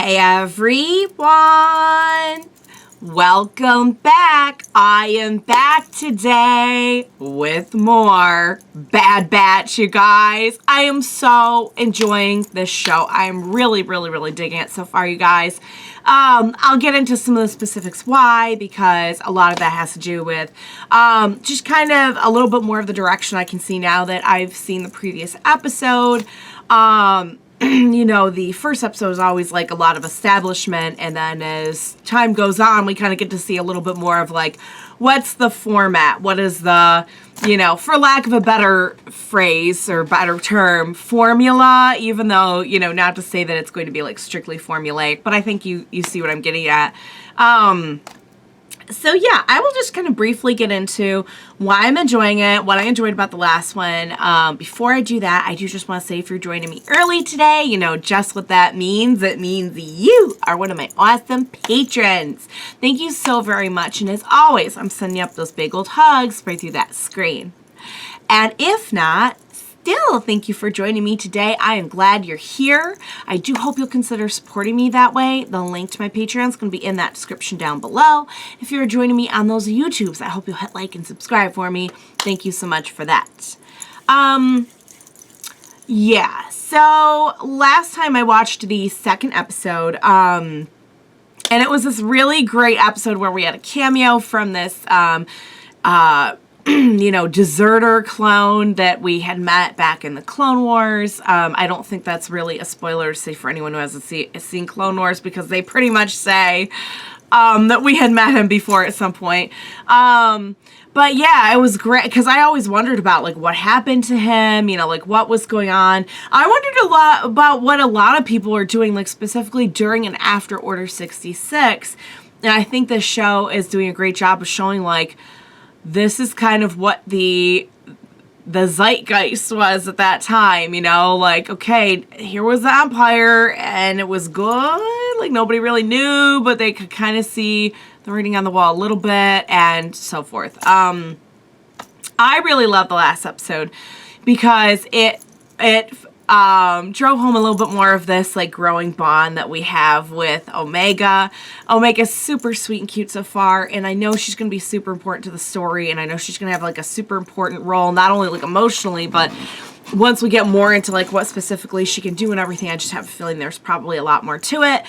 Hey everyone! Welcome back. I am back today with more Bad Batch, you guys. I am so enjoying this show. I am really digging it so far, you guys. I'll get into some of the specifics why, because a lot of that has to do with just kind of a little bit more of the direction I can see now that I've seen the previous episode. You know, the first episode is always like a lot of establishment, and then as time goes on, we kind of get to see a little bit more of like, what's the format? What is the, you know, for lack of a better phrase or better term, formula, even though, you know, not to say that it's going to be like strictly formulaic, but I think you see what I'm getting at. So yeah, I will just kind of briefly get into why I'm enjoying it, what I enjoyed about the last one. Before I do that, I do just want to say if you're joining me early today, you know just what that means. It means you are one of my awesome patrons. Thank you so very much. And as always, I'm sending up those big old hugs right through that screen. And if not, still, thank you for joining me today. I am glad you're here. I do hope you'll consider supporting me that way. The link to my Patreon is going to be in that description down below. If you're joining me on those YouTubes, I hope you'll hit like and subscribe for me. Thank you so much for that. Yeah, so last time I watched the second episode, and it was this really great episode where we had a cameo from this, you know, deserter clone that we had met back in the Clone Wars. I don't think that's really a spoiler to say for anyone who hasn't seen Clone Wars, because they pretty much say that we had met him before at some point. But yeah, it was great because I always wondered about like what happened to him, you know, like what was going on. I wondered a lot about what a lot of people are doing, like specifically during and after Order 66. And I think this show is doing a great job of showing like, this is kind of what the zeitgeist was at that time, you know, like, okay, here was the Empire and it was good, like nobody really knew, but they could kind of see the writing on the wall a little bit and so forth. I really love the last episode because it drove home a little bit more of this like growing bond that we have with Omega. Omega's super sweet and cute so far, and I know she's going to be super important to the story, and I know she's going to have like a super important role, not only like emotionally, but once we get more into like what specifically she can do and everything, I just have a feeling there's probably a lot more to it.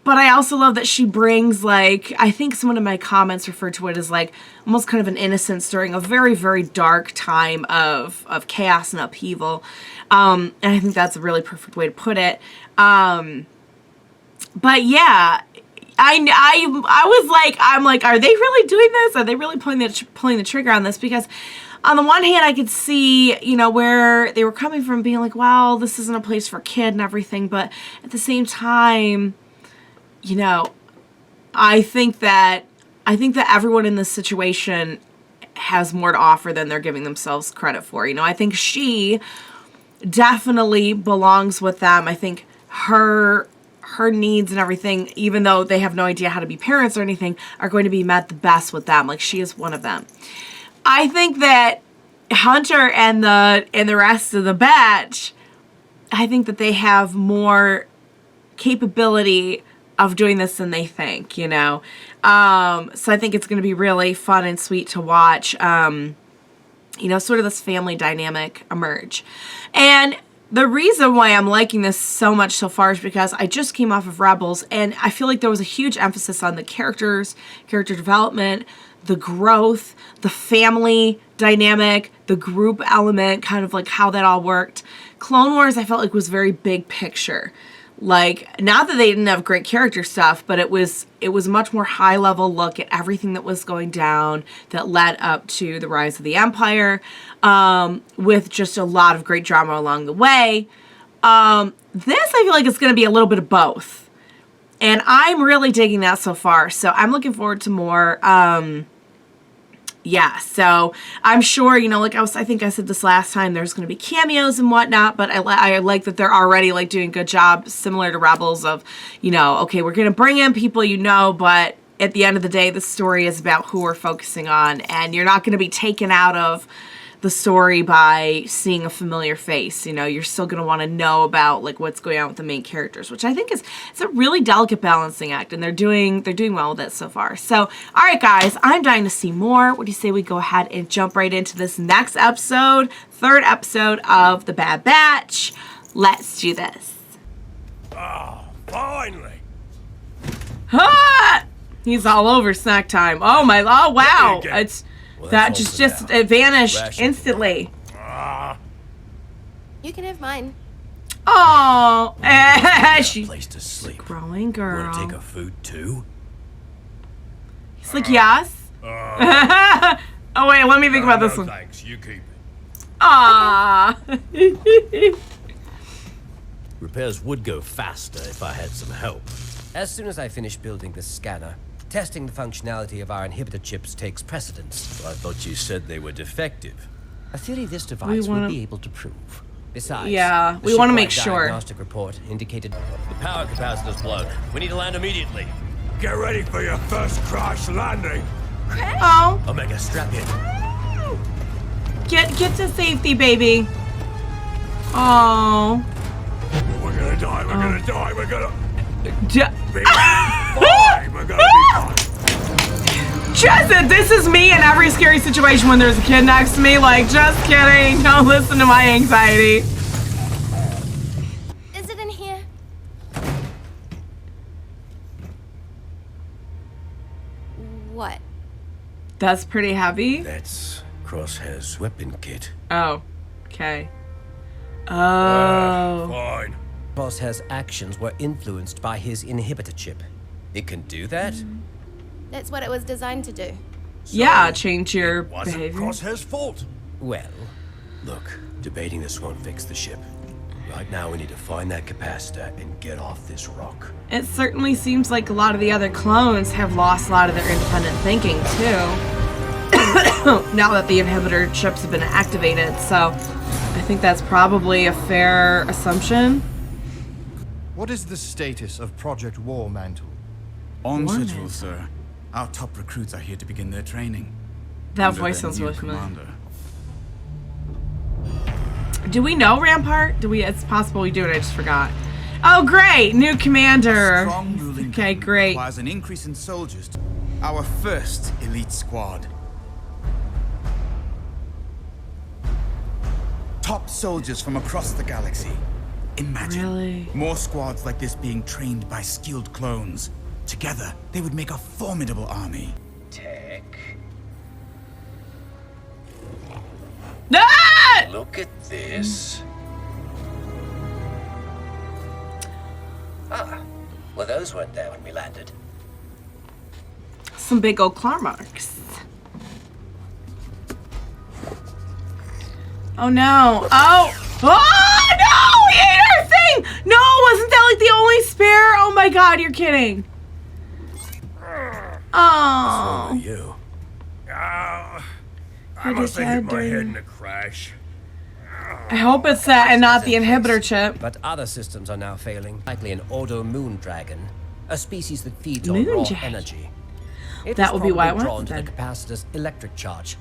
But I also love that she brings, like, I think someone in my comments referred to it as, like, almost kind of an innocence during a very dark time of chaos and upheaval. And I think that's a really perfect way to put it. But yeah, I was like, I'm like, are they really doing this? Are they really pulling the trigger on this? Because on the one hand, I could see, you know, where they were coming from, being like, well, this isn't a place for a kid and everything. But at the same time, you know, I think that everyone in this situation has more to offer than they're giving themselves credit for. You know, I think she definitely belongs with them. I think her needs and everything, even though they have no idea how to be parents or anything, are going to be met the best with them. Like, she is one of them. I think that Hunter and the rest of the batch, I think that they have more capability of doing this than they think, you know. So I think it's going to be really fun and sweet to watch, you know, sort of this family dynamic emerge. And the reason why I'm liking this so much so far is because I just came off of Rebels, and I feel like there was a huge emphasis on the character development, the growth, the family dynamic, the group element, kind of like how that all worked. Clone Wars, I felt like was very big picture. Like, not that they didn't have great character stuff, but it was much more high level look at everything that was going down that led up to the rise of the Empire, with just a lot of great drama along the way. This, I feel like it's going to be a little bit of both. And I'm really digging that so far. So I'm looking forward to more. Yeah, so I'm sure, you know, like I think I said this last time, there's going to be cameos and whatnot, but I like that they're already like doing a good job, similar to Rebels, of, you know, okay, we're going to bring in people, you know, but at the end of the day, the story is about who we're focusing on, and you're not going to be taken out of the story by seeing a familiar face. You know, you're still going to want to know about like what's going on with the main characters, which I think it's a really delicate balancing act, and they're doing well with it so far. So, all right, guys, I'm dying to see more. What do you say we go ahead and jump right into this next episode, third episode of The Bad Batch? Let's do this. Ah, finally. Ah! He's all over snack time. Oh wow. It's that just it vanished instantly. You can have mine. Oh, she's Place to sleep. growing girl. Want to take her food too? He's like, yes. Oh wait, let me think about this one. Thanks, you keep it. Ah. Repairs would go faster if I had some help. As soon as I finish building this scanner, testing the functionality of our inhibitor chips takes precedence. I thought you said they were defective. A theory this device would be able to prove. Besides, Yeah, the we want to shipwide make sure. diagnostic report indicated The power capacitor's blown. We need to land immediately. Get ready for your first crash landing. Oh, Omega, strap in. get to safety, baby. Oh. We're gonna die, we're gonna die, we're gonna D- be fine. We're gonna be fine. Tristan, this is me in every scary situation when there's a kid next to me. Like, just kidding. Don't listen to my anxiety. Is it in here? What? That's pretty heavy. That's Crosshair's weapon kit. Oh, okay. Oh. Fine. Crosshair's actions were influenced by his inhibitor chip. It can do that? That's what it was designed to do. Yeah, change your Wasn't behavior. Crosshair's fault. Well, Look, debating this won't fix the ship. Right now we need to find that capacitor and get off this rock. It certainly seems like a lot of the other clones have lost a lot of their independent thinking, too. Now that the inhibitor chips have been activated, so I think that's probably a fair assumption. What is the status of Project War Mantle? On Warning. schedule, sir. Our top recruits are here to begin their training. That Under voice their sounds new really familiar. commander. Do we know Rampart? It's possible we do, and I just forgot. Oh, great! New commander. Strong ruling Okay, government great. requires an increase in soldiers. Our first elite squad. Top soldiers from across the galaxy. Imagine Really? more squads like this being trained by skilled clones. Together, they would make a formidable army. Tech, Ah! look at this. Ah, well, those weren't there when we landed. Some big old claw marks. Oh no. Oh! Oh no! He ate our thing! No, wasn't that like the only spare? Oh my god, you're kidding. Oh. You. I What must is have hit that my head doing? in a crash. I hope it's that and not the inhibitor chip. but other systems are now failing, likely an Ordo moon dragon, a species that feeds Moon on raw dragon. energy. It That was would be why it probably wasn't drawn to then. the capacitor's electric charge.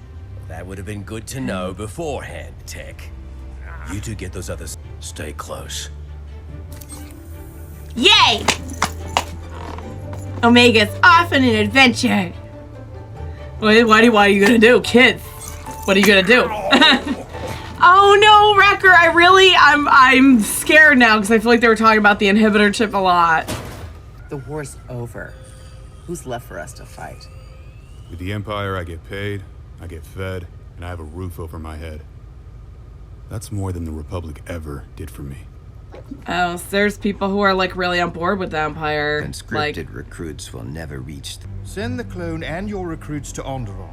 That would have been good to know beforehand, Tech. You two get those others. Stay close. Yay! Omega's off on an adventure. What are you gonna do, kids? What are you gonna do? Oh no, Wrecker! I'm scared now because I feel like they were talking about the inhibitor chip a lot. The war's over. Who's left for us to fight? With the Empire, I get paid, I get fed, and I have a roof over my head. That's more than the Republic ever did for me. Oh, so there's people who are like really on board with the Empire. Conscripted recruits will never reach Send the clone and your recruits to Onderon.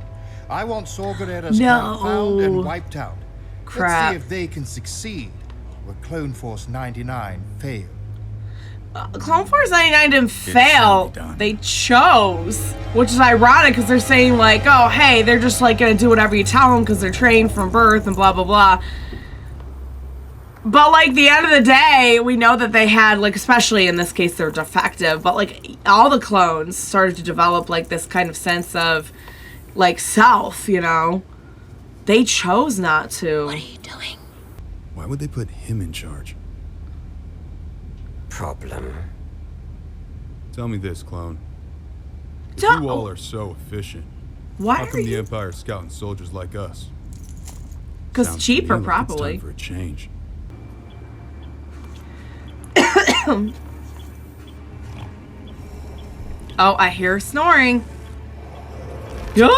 I want Saw Gerrera's No. camp found and wiped out. Crap. Let's see if they can succeed where Clone Force 99 failed. Clone Force 99 didn't fail. be done. They chose, which is ironic because they're saying like, oh, hey, they're just like gonna do whatever you tell them because they're trained from birth and blah blah blah. But like the end of the day, we know that they had like, especially in this case, they're defective. But like all the clones started to develop like this kind of sense of like self, you know. They chose not to. What are you doing? Why would they put him in charge? Problem. Tell me this, clone. If Don't- you all are so efficient, Why how are come the you? Empire scouting soldiers like us? Because Sounds to me cheaper, like it's probably. time for a change. Oh, I hear snoring. Yikes!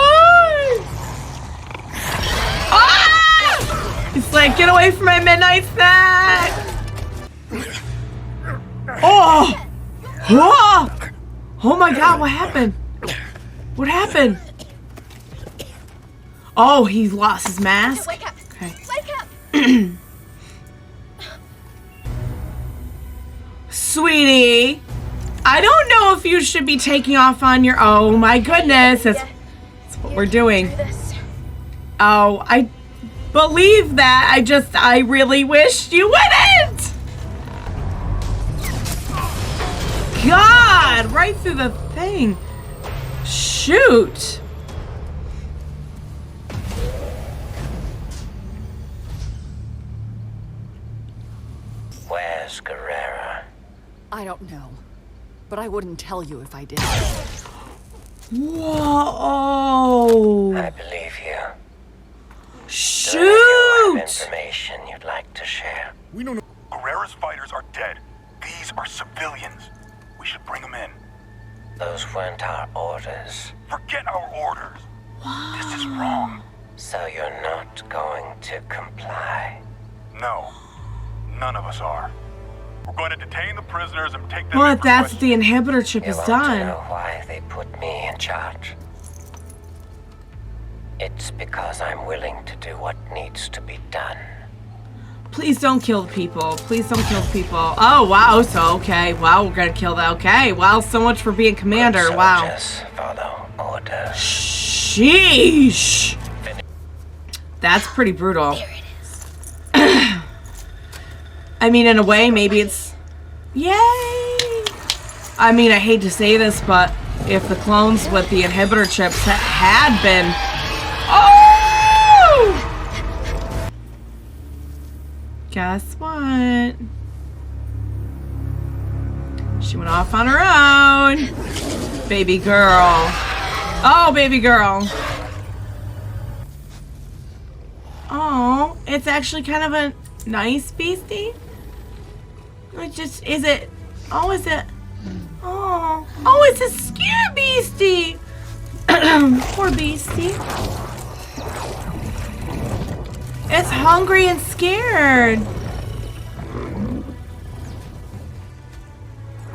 Ah! It's like, get away from my midnight snack! Oh! Oh! Oh my god, what happened? What happened? Oh, he lost his mask? Wake up! Okay. Wake up! Sweetie, I don't know if you should be taking off on your... Oh my goodness, that's what we're doing. Oh, I believe that. I really wish you wouldn't! God, right through the thing. Shoot. Where's Guerrera? I don't know, but I wouldn't tell you if I did. Whoa. I believe you. Do Shoot. any of you have information you'd like to share? We don't know. Guerrera's fighters are dead. These are civilians. We should bring them in. Those weren't our orders. Forget our orders. This is wrong. So you're not going to comply? No, none of us are. We're going to detain the prisoners and take them Well, in if for that's what the inhibitor chip You is want to done. know why they put me in charge? It's because I'm willing to do what needs to be done. Please don't kill the people. Please don't kill the people. Oh, wow. So, okay. Wow, we're gonna kill that. Okay. Wow, so much for being commander. Good Wow. soldiers follow orders. Sheesh. That's pretty brutal. There it is. I mean, in a way, maybe it's... Yay! I mean, I hate to say this, but if the clones with the inhibitor chips had been... Oh! Guess what? She went off on her own. Baby girl. Oh, baby girl. Oh, it's actually kind of a nice beastie. It just, is it? Oh, is it? Oh, oh, it's a scared beastie. Poor beastie. It's hungry and scared.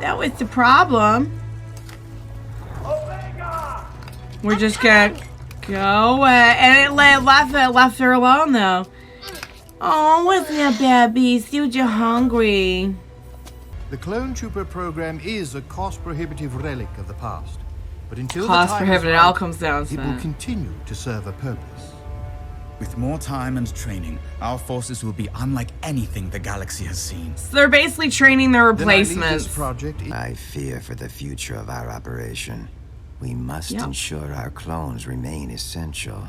That was the problem. We're just gonna go away, and it left her alone though. Oh, wasn't that bad, beast? You were hungry. The clone trooper program is a cost-prohibitive relic of the past, but until the Cost time is prohibitive. It right, all comes down to it will that. continue to serve a purpose. With more time and training, our forces will be unlike anything the galaxy has seen. So they're basically training their Then I leave replacements. this project. I fear for the future of our operation. We must Yep. ensure our clones remain essential.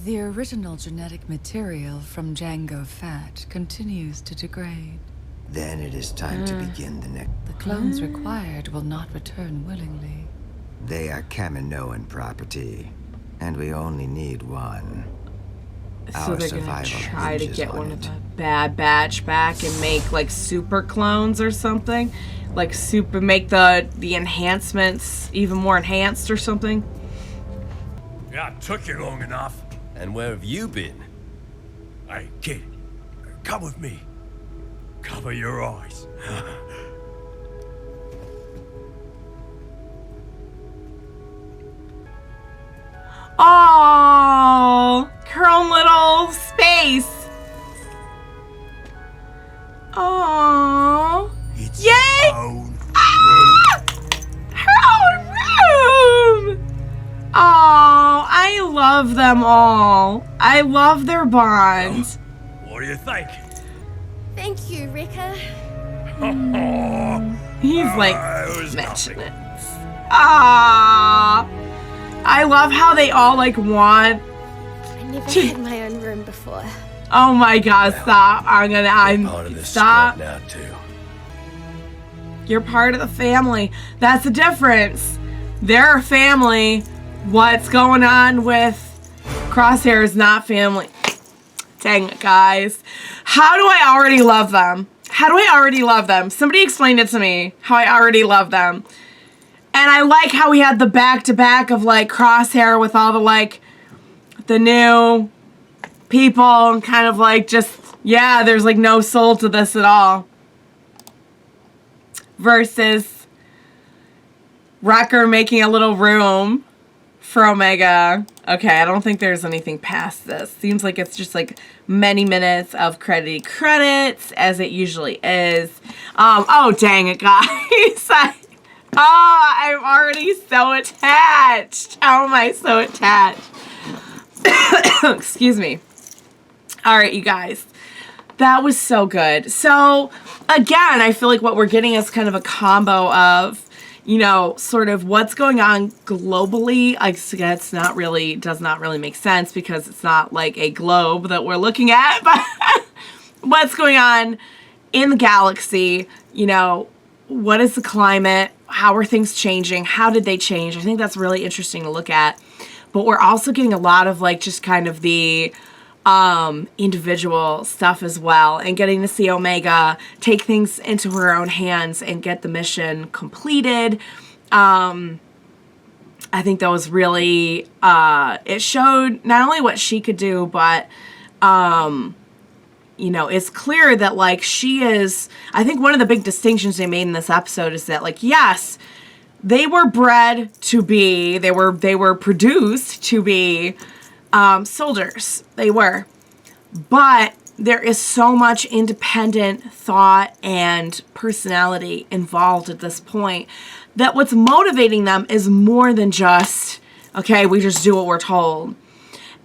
The original genetic material from Jango Fett continues to degrade. Then it is time to begin the next. The clones required will not return willingly. They are Kaminoan property, and we only need one. So Our they're gonna survival try to hinges get on one of it. the bad batch back and make like super clones or something. Like make the enhancements even more enhanced or something. Yeah, it took you long enough. And where have you been? Hey, kid, come with me. Cover your eyes. Oh, her own little space. Oh, It's yay! own Ah! Her own room. Oh, I love them all. I love their bond. What do you think? Thank you, Rika. He's like it was mentioning it. Ah, I love how they all like want. I never had my for. Oh my god, stop. I'm Part of this stop. squad now too. You're part of the family. That's the difference. They're a family. What's going on with Crosshair is not family. Dang it, guys. How do I already love them? How do I already love them? Somebody explained it to me, how I already love them. And I like how we had the back-to-back of, like, Crosshair with all the, like, the new people and kind of, like, just, yeah, there's, like, no soul to this at all. Versus Wrecker making a little room for Omega. Okay, I don't think there's anything past this. Seems like it's just like many minutes of credits, as it usually is. Oh, dang it, guys. I'm already so attached. How am I so attached? Excuse me. All right, you guys. That was so good. So, again, I feel like what we're getting is kind of a combo of, you know, sort of what's going on globally. I guess does not really make sense because it's not like a globe that we're looking at, but what's going on in the galaxy, you know, what is the climate? How are things changing? How did they change? I think that's really interesting to look at. But we're also getting a lot of like just kind of the individual stuff as well, and getting to see Omega take things into her own hands and get the mission completed. I think that was really, it showed not only what she could do, but, you know, it's clear that, like, she is, I think one of the big distinctions they made in this episode is that, like, yes, they were bred to be, they were produced to be, soldiers. They were. But there is so much independent thought and personality involved at this point that what's motivating them is more than just, okay, we just do what we're told.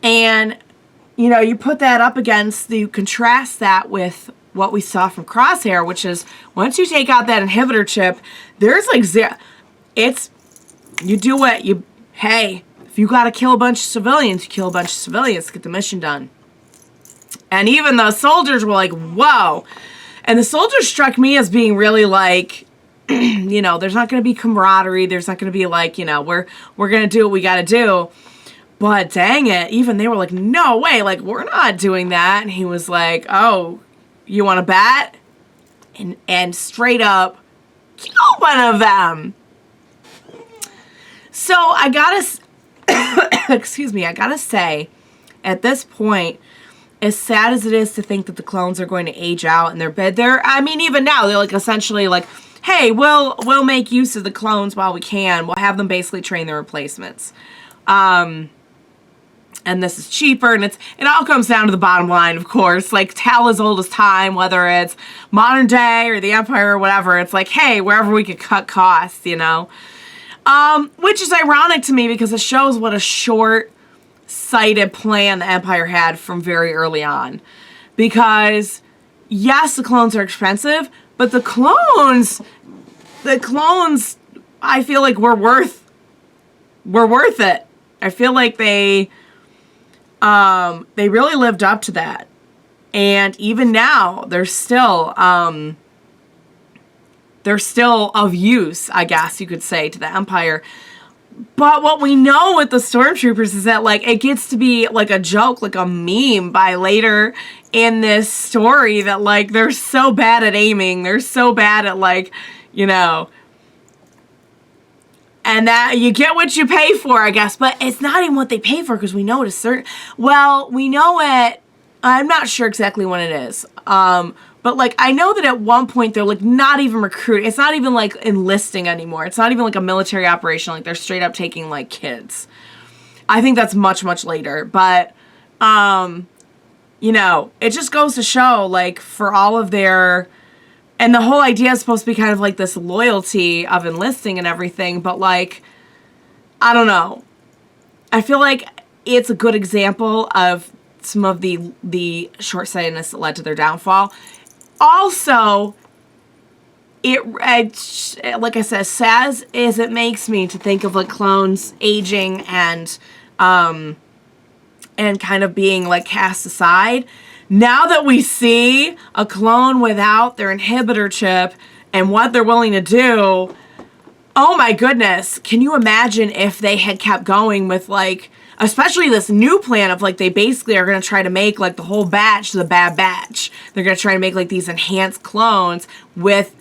And, you know, you put that up against, you contrast that with what we saw from Crosshair, which is once you take out that inhibitor chip, there's like you do what you, hey, if you gotta kill a bunch of civilians, you kill a bunch of civilians to get the mission done. And even the soldiers were like, whoa. And the soldiers struck me as being really like, you know, there's not going to be camaraderie. There's not going to be like, you know, we're going to do what we got to do. But dang it, even they were like, no way, like, we're not doing that. And he was like, oh, you want to bet? And straight up kill one of them. So I gotta, excuse me, I gotta say, at this point, as sad as it is to think that the clones are going to age out in their bed, I mean, even now, they're like essentially like, hey, we'll make use of the clones while we can. We'll have them basically train their replacements. And this is cheaper, and it all comes down to the bottom line, of course. Like, Tal as old as time, whether it's modern day or the Empire or whatever, it's like, hey, wherever we could cut costs, you know? Which is ironic to me because it shows what a short-sighted plan the Empire had from very early on. Because, yes, the clones are expensive, but the clones, I feel like were worth it. I feel like they really lived up to that. And even now, they're still of use, I guess you could say, to the Empire. But what we know with the Stormtroopers is that, like, it gets to be, like, a joke, like a meme by later in this story that, like, they're so bad at aiming. They're so bad at, like, you know, and that you get what you pay for, I guess. But it's not even what they pay for because we know it is certain. Well, we know it. I'm not sure exactly when it is. But, like, I know that at one point they're, like, not even recruiting. It's not even, like, enlisting anymore. It's not even, like, a military operation. Like, they're straight up taking, like, kids. I think that's much, much later. But, you know, it just goes to show, like, for all of their... And the whole idea is supposed to be kind of, like, this loyalty of enlisting and everything. But, like, I don't know. I feel like it's a good example of some of the short-sightedness that led to their downfall. Also, it like I said, as sad as it makes me to think of like clones aging and and kind of being like cast aside. Now that we see a clone without their inhibitor chip and what they're willing to do, oh my goodness, can you imagine if they had kept going with like, especially this new plan of like, they basically are going to try to make like the whole batch the Bad Batch. They're going to try to make like these enhanced clones with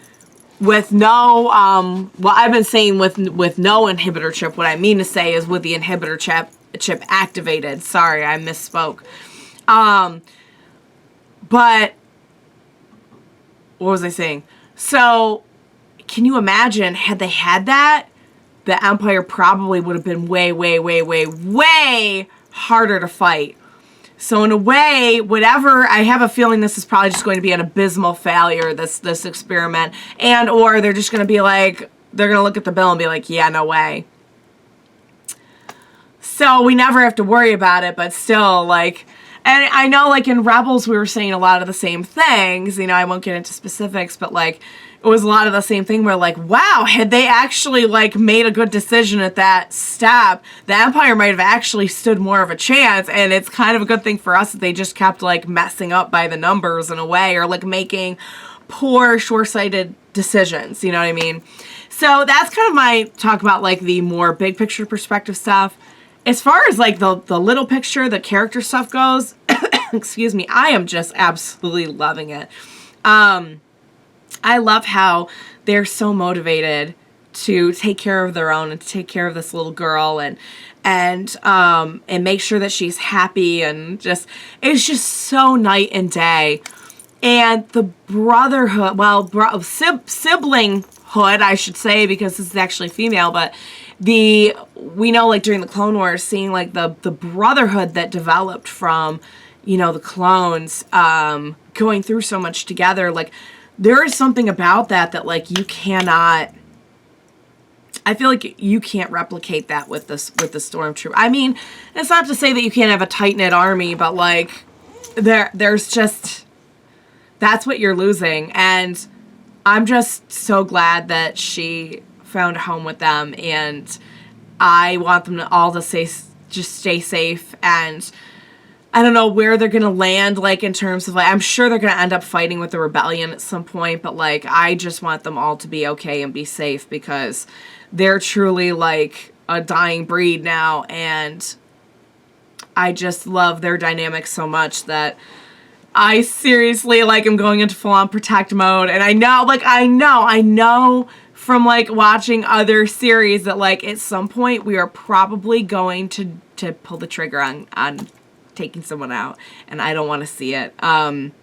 no, well, I've been saying with no inhibitor chip. What I mean to say is with the inhibitor chip activated. Sorry, I misspoke. But what was I saying? So can you imagine had they had that, the Empire probably would have been way, way, way, way, way harder to fight. So in a way, whatever, I have a feeling this is probably just going to be an abysmal failure, this experiment. And or they're just going to be like, they're going to look at the bill and be like, yeah, no way. So we never have to worry about it, but still, like, and I know, like, in Rebels, we were saying a lot of the same things. You know, I won't get into specifics, but, like, it was a lot of the same thing where, like, wow, had they actually, like, made a good decision at that step, the Empire might have actually stood more of a chance, and it's kind of a good thing for us that they just kept, like, messing up by the numbers in a way, or, like, making poor, short-sighted decisions, you know what I mean? So that's kind of my talk about, like, the more big-picture perspective stuff. As far as, like, the little picture, the character stuff goes, excuse me, I am just absolutely loving it. I love how they're so motivated to take care of their own and to take care of this little girl and make sure that she's happy, and just, it's just so night and day. And the brotherhood, well, siblinghood, I should say, because this is actually female, but we know, like, during the Clone Wars, seeing, like, the brotherhood that developed from, you know, the clones going through so much together, like, there is something about that, like, you cannot, I feel like you can't replicate that with the Stormtrooper. I mean, it's not to say that you can't have a tight-knit army, but, like, there's just, that's what you're losing. And I'm just so glad that she found a home with them, and I want them to all to just stay safe. And I don't know where they're gonna land, like, in terms of, like, I'm sure they're gonna end up fighting with the rebellion at some point, but, like, I just want them all to be okay and be safe, because they're truly, like, a dying breed now, and I just love their dynamic so much that I seriously, like, am going into full-on protect mode. And I know from, like, watching other series that, like, at some point we are probably going to pull the trigger on taking someone out, and I don't want to see it. I'm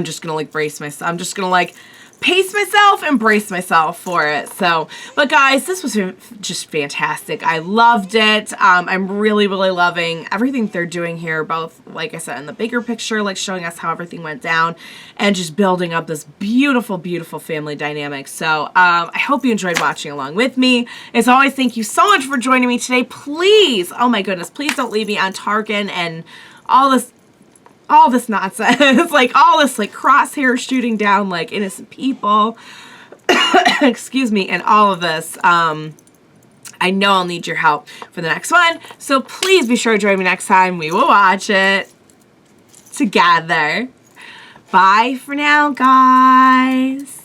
just gonna, like, brace myself. I'm just gonna, like, pace myself and brace myself for it. So, but guys, this was just fantastic. I loved it. I'm really, really loving everything they're doing here, both, like I said, in the bigger picture, like showing us how everything went down, and just building up this beautiful, beautiful family dynamic. So, I hope you enjoyed watching along with me. As always, thank you so much for joining me today. Please, oh my goodness, please don't leave me on Tarkin and all this nonsense, like, all this, like, Crosshair shooting down, like, innocent people, excuse me, and all of this. I know I'll need your help for the next one, so please be sure to join me next time. We will watch it together. Bye for now, guys.